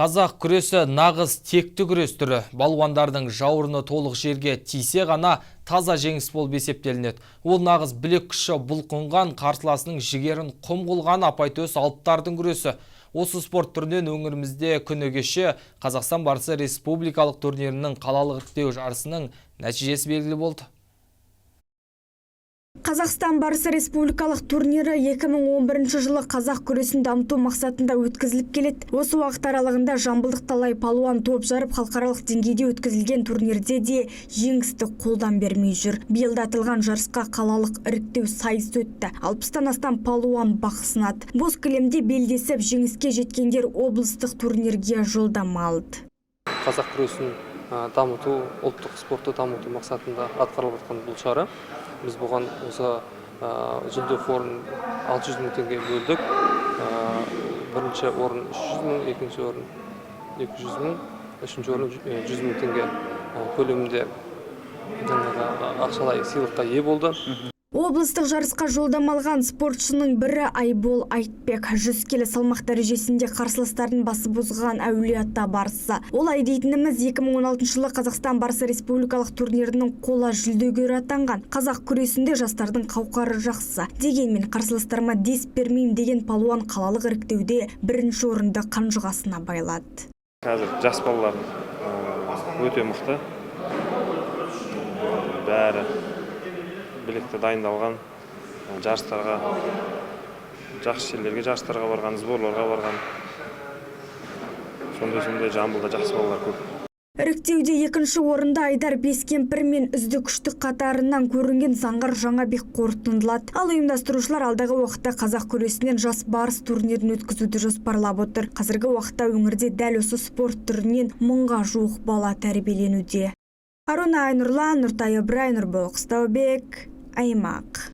Қазақ күресі нағыз текті күрес түрі. Балуандардың жауырыны толық жерге тисе ғана таза жеңіс болып есептелінеді. Ол нағыз білек күші бұлқынған, қарсыласының жігерін құм қылған апайтөс алыптардың күресі. Осы спорт түрінен өңірімізде күні кеше Қазақстан барысы республикалық турнирінің қалалық іріктеу жарысының нәтижесі белгілі болды. Қазақстан барысы республикалық турнирі 2011 жылы қазақ күресін дамыту мақсатында өткізіліп келеді. Осы уақыт аралығында жамбылдық талай палуан топ жарып халықаралық деңгейде өткізілген турнирде де жеңісті қолдан бермей жүр. Биылда аталған жарысқа қалалық іріктеу сайысы өтті. 60-тан астам палуан бақ сынады. Боз кілемде белдесіп жеңіске жеткендер облыстық турнирге жолдама алды. Қазақ күресін дамыту, ұлттық спортты дамыту мақсатында атқарылып жатқан бұл шара. Біз бұған осы жүлде қорын 600 мың теңге бөлдік. Бірінші орын 300 мың, екінші орын 200 мың, үшінші орын 100 мың теңге көлемінде ақшалай сыйлыққа ие болды. Облыстық жарысқа жолдама алған спортшының бірі Айбол Айтбек. 100 келі салмақ дәрежесінде қарсыластарын басы бұзған әулие-ата барысы. Ол айдейтініміз 2016 жылы Қазақстан барысы республикалық турнирінің қола жүлдегері атанған. Қазақ күресінде жастардың қауқары жақсы. Дегенмен қарсыластарыма дес бермеймін деген палуан қалалық іріктеуде бірінші орынды қанжығасына байлады. Қазір жас балалар өте мықты. Бәрі білекті дайындалған, жарыстарға, жақсы жерлерге жарыстарға барған, сборларға барған. Сондай Жамбылда жақсы балалар көп. Іріктеуде екінші орында Айдар Бескемпір мен үздік күштік қатарынан көрінген Заңғар Жаңабек қорытындылады. Ал ұйымдастырушылар алдағы уақытта қазақ күресінен жас барыс турнирін өткізуді жоспарлап отыр. Қазіргі уақытта өңірде дәл осы спорт түрінен 1000-ға жуық бала тәрбиеленуде. Аруна Айнұрлан, Нұртай Ыбырай, Нұрбол Қыстаубек, Аймақ.